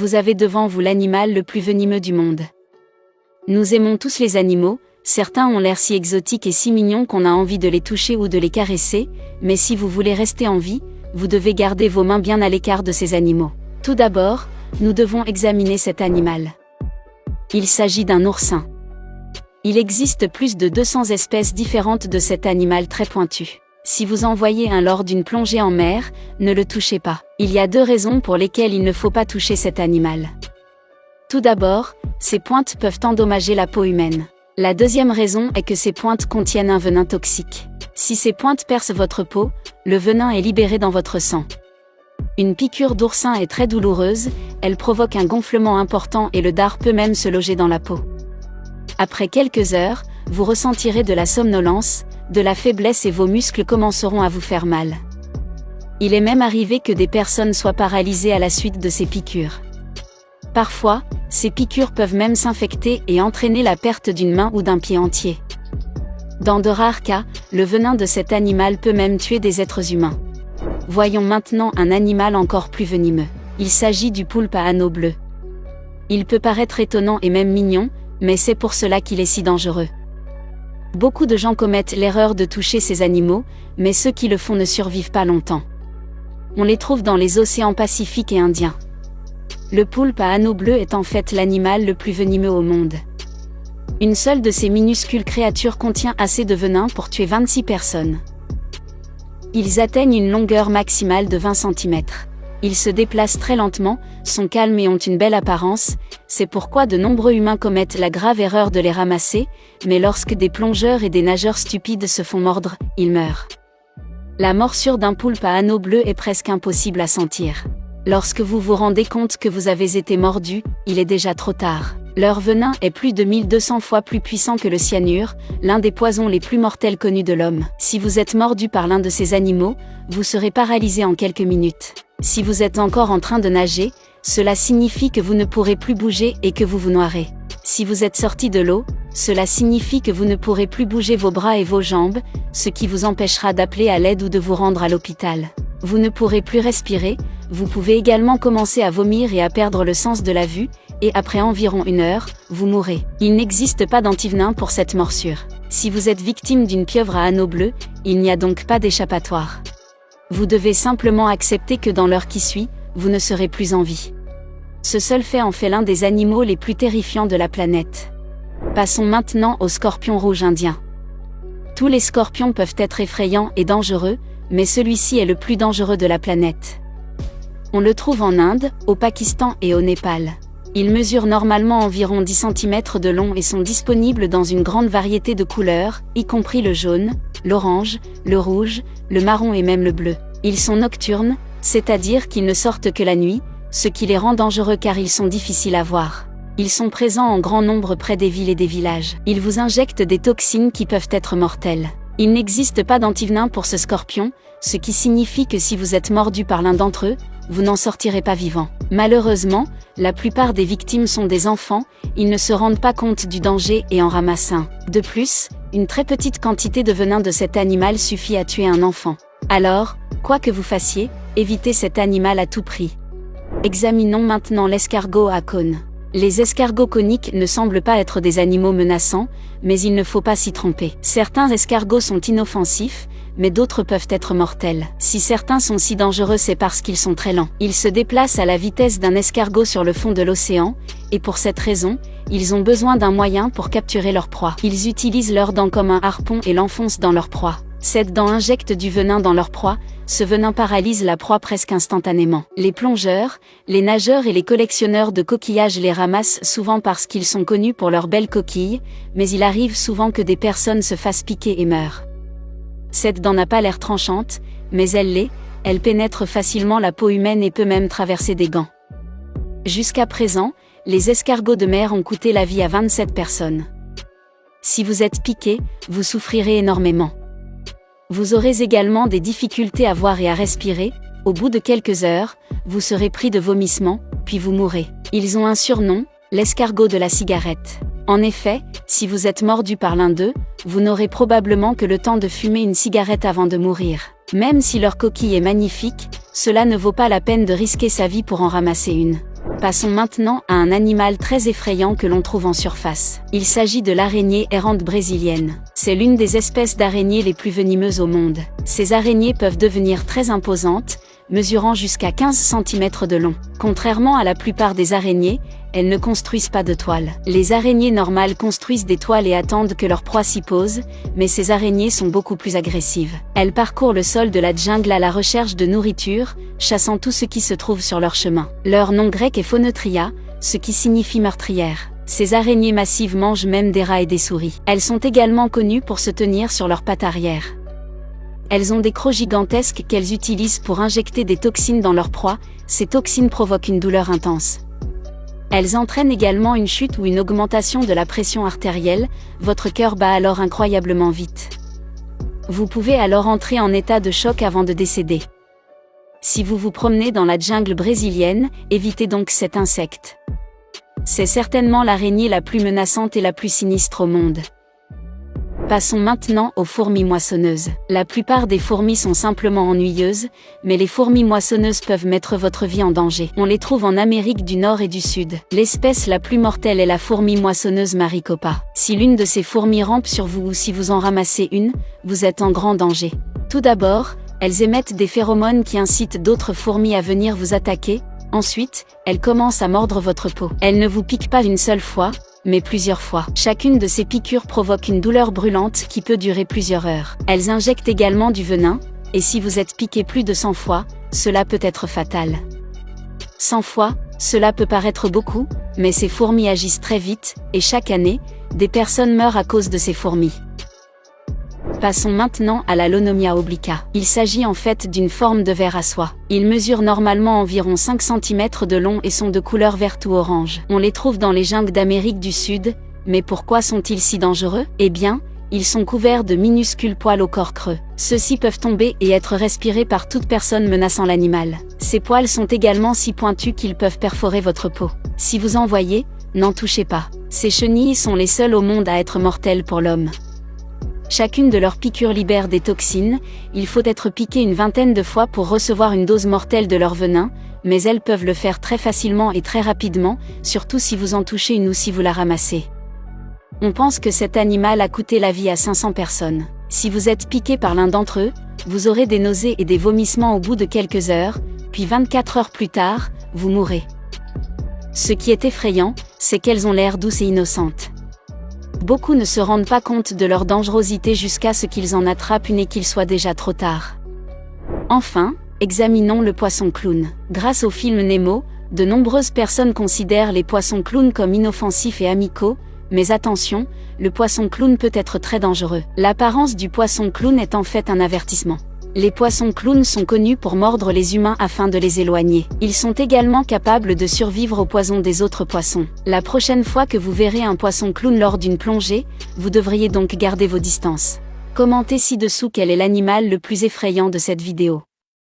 Vous avez devant vous l'animal le plus venimeux du monde. Nous aimons tous les animaux, certains ont l'air si exotiques et si mignons qu'on a envie de les toucher ou de les caresser, mais si vous voulez rester en vie, vous devez garder vos mains bien à l'écart de ces animaux. Tout d'abord, nous devons examiner cet animal. Il s'agit d'un oursin. Il existe plus de 200 espèces différentes de cet animal très pointu. Si vous envoyez un lors d'une plongée en mer, ne le touchez pas. Il y a 2 raisons pour lesquelles il ne faut pas toucher cet animal. Tout d'abord, ses pointes peuvent endommager la peau humaine. La deuxième raison est que ces pointes contiennent un venin toxique. Si ces pointes percent votre peau, le venin est libéré dans votre sang. Une piqûre d'oursin est très douloureuse, elle provoque un gonflement important et le dard peut même se loger dans la peau. Après quelques heures, vous ressentirez de la somnolence, de la faiblesse et vos muscles commenceront à vous faire mal. Il est même arrivé que des personnes soient paralysées à la suite de ces piqûres. Parfois, ces piqûres peuvent même s'infecter et entraîner la perte d'une main ou d'un pied entier. Dans de rares cas, le venin de cet animal peut même tuer des êtres humains. Voyons maintenant un animal encore plus venimeux. Il s'agit du poulpe à anneaux bleus. Il peut paraître étonnant et même mignon, mais c'est pour cela qu'il est si dangereux. Beaucoup de gens commettent l'erreur de toucher ces animaux, mais ceux qui le font ne survivent pas longtemps. On les trouve dans les océans Pacifique et Indien. Le poulpe à anneaux bleus est en fait l'animal le plus venimeux au monde. Une seule de ces minuscules créatures contient assez de venin pour tuer 26 personnes. Ils atteignent une longueur maximale de 20 cm. Ils se déplacent très lentement, sont calmes et ont une belle apparence, c'est pourquoi de nombreux humains commettent la grave erreur de les ramasser, mais lorsque des plongeurs et des nageurs stupides se font mordre, ils meurent. La morsure d'un poulpe à anneaux bleus est presque impossible à sentir. Lorsque vous vous rendez compte que vous avez été mordu, il est déjà trop tard. Leur venin est plus de 1200 fois plus puissant que le cyanure, l'un des poisons les plus mortels connus de l'homme. Si vous êtes mordu par l'un de ces animaux, vous serez paralysé en quelques minutes. Si vous êtes encore en train de nager, cela signifie que vous ne pourrez plus bouger et que vous vous noierez. Si vous êtes sorti de l'eau, cela signifie que vous ne pourrez plus bouger vos bras et vos jambes, ce qui vous empêchera d'appeler à l'aide ou de vous rendre à l'hôpital. Vous ne pourrez plus respirer, vous pouvez également commencer à vomir et à perdre le sens de la vue, et après environ 1 heure, vous mourrez. Il n'existe pas d'antivenin pour cette morsure. Si vous êtes victime d'une pieuvre à anneaux bleus, il n'y a donc pas d'échappatoire. Vous devez simplement accepter que dans l'heure qui suit, vous ne serez plus en vie. Ce seul fait en fait l'un des animaux les plus terrifiants de la planète. Passons maintenant au scorpion rouge indien. Tous les scorpions peuvent être effrayants et dangereux, mais celui-ci est le plus dangereux de la planète. On le trouve en Inde, au Pakistan et au Népal. Ils mesurent normalement environ 10 cm de long et sont disponibles dans une grande variété de couleurs, y compris le jaune, l'orange, le rouge, le marron et même le bleu. Ils sont nocturnes, c'est-à-dire qu'ils ne sortent que la nuit, ce qui les rend dangereux car ils sont difficiles à voir. Ils sont présents en grand nombre près des villes et des villages. Ils vous injectent des toxines qui peuvent être mortelles. Il n'existe pas d'antivenin pour ce scorpion, ce qui signifie que si vous êtes mordu par l'un d'entre eux, vous n'en sortirez pas vivant. Malheureusement, la plupart des victimes sont des enfants, ils ne se rendent pas compte du danger et en ramassent un. De plus, une très petite quantité de venin de cet animal suffit à tuer un enfant. Alors, quoi que vous fassiez, évitez cet animal à tout prix. Examinons maintenant l'escargot à cône. Les escargots coniques ne semblent pas être des animaux menaçants, mais il ne faut pas s'y tromper. Certains escargots sont inoffensifs, mais d'autres peuvent être mortels. Si certains sont si dangereux, c'est parce qu'ils sont très lents. Ils se déplacent à la vitesse d'un escargot sur le fond de l'océan, et pour cette raison, ils ont besoin d'un moyen pour capturer leur proie. Ils utilisent leurs dents comme un harpon et l'enfoncent dans leur proie. Cette dent injecte du venin dans leur proie, ce venin paralyse la proie presque instantanément. Les plongeurs, les nageurs et les collectionneurs de coquillages les ramassent souvent parce qu'ils sont connus pour leurs belles coquilles, mais il arrive souvent que des personnes se fassent piquer et meurent. Cette dent n'a pas l'air tranchante, mais elle l'est, elle pénètre facilement la peau humaine et peut même traverser des gants. Jusqu'à présent, les escargots de mer ont coûté la vie à 27 personnes. Si vous êtes piqué, vous souffrirez énormément. Vous aurez également des difficultés à voir et à respirer, au bout de quelques heures, vous serez pris de vomissements, puis vous mourrez. Ils ont un surnom, l'escargot de la cigarette. En effet, si vous êtes mordu par l'un d'eux, vous n'aurez probablement que le temps de fumer une cigarette avant de mourir. Même si leur coquille est magnifique, cela ne vaut pas la peine de risquer sa vie pour en ramasser une. Passons maintenant à un animal très effrayant que l'on trouve en surface. Il s'agit de l'araignée errante brésilienne. C'est l'une des espèces d'araignées les plus venimeuses au monde. Ces araignées peuvent devenir très imposantes, mesurant jusqu'à 15 cm de long. Contrairement à la plupart des araignées, elles ne construisent pas de toile. Les araignées normales construisent des toiles et attendent que leur proie s'y pose, mais ces araignées sont beaucoup plus agressives. Elles parcourent le sol de la jungle à la recherche de nourriture, chassant tout ce qui se trouve sur leur chemin. Leur nom grec est Phoneutria, ce qui signifie meurtrière. Ces araignées massives mangent même des rats et des souris. Elles sont également connues pour se tenir sur leurs pattes arrière. Elles ont des crocs gigantesques qu'elles utilisent pour injecter des toxines dans leur proie. Ces toxines provoquent une douleur intense. Elles entraînent également une chute ou une augmentation de la pression artérielle, votre cœur bat alors incroyablement vite. Vous pouvez alors entrer en état de choc avant de décéder. Si vous vous promenez dans la jungle brésilienne, évitez donc cet insecte. C'est certainement l'araignée la plus menaçante et la plus sinistre au monde. Passons maintenant aux fourmis moissonneuses. La plupart des fourmis sont simplement ennuyeuses, mais les fourmis moissonneuses peuvent mettre votre vie en danger. On les trouve en Amérique du Nord et du Sud. L'espèce la plus mortelle est la fourmi moissonneuse Maricopa. Si l'une de ces fourmis rampe sur vous ou si vous en ramassez une, vous êtes en grand danger. Tout d'abord, elles émettent des phéromones qui incitent d'autres fourmis à venir vous attaquer. Ensuite, elles commencent à mordre votre peau. Elles ne vous piquent pas une seule fois, mais plusieurs fois. Chacune de ces piqûres provoque une douleur brûlante qui peut durer plusieurs heures. Elles injectent également du venin, et si vous êtes piqué plus de 100 fois, cela peut être fatal. 100 fois, cela peut paraître beaucoup, mais ces fourmis agissent très vite, et chaque année, des personnes meurent à cause de ces fourmis. Passons maintenant à la Lonomia obliqua. Il s'agit en fait d'une forme de ver à soie. Ils mesurent normalement environ 5 cm de long et sont de couleur verte ou orange. On les trouve dans les jungles d'Amérique du Sud, mais pourquoi sont-ils si dangereux? Eh bien, ils sont couverts de minuscules poils au corps creux. Ceux-ci peuvent tomber et être respirés par toute personne menaçant l'animal. Ces poils sont également si pointus qu'ils peuvent perforer votre peau. Si vous en voyez, n'en touchez pas. Ces chenilles sont les seules au monde à être mortelles pour l'homme. Chacune de leurs piqûres libère des toxines, il faut être piqué une vingtaine de fois pour recevoir une dose mortelle de leur venin, mais elles peuvent le faire très facilement et très rapidement, surtout si vous en touchez une ou si vous la ramassez. On pense que cet animal a coûté la vie à 500 personnes. Si vous êtes piqué par l'un d'entre eux, vous aurez des nausées et des vomissements au bout de quelques heures, puis 24 heures plus tard, vous mourrez. Ce qui est effrayant, c'est qu'elles ont l'air douces et innocentes. Beaucoup ne se rendent pas compte de leur dangerosité jusqu'à ce qu'ils en attrapent une et qu'il soit déjà trop tard. Enfin, examinons le poisson clown. Grâce au film Nemo, de nombreuses personnes considèrent les poissons clowns comme inoffensifs et amicaux, mais attention, le poisson clown peut être très dangereux. L'apparence du poisson clown est en fait un avertissement. Les poissons clowns sont connus pour mordre les humains afin de les éloigner. Ils sont également capables de survivre au poison des autres poissons. La prochaine fois que vous verrez un poisson clown lors d'une plongée, vous devriez donc garder vos distances. Commentez ci-dessous quel est l'animal le plus effrayant de cette vidéo.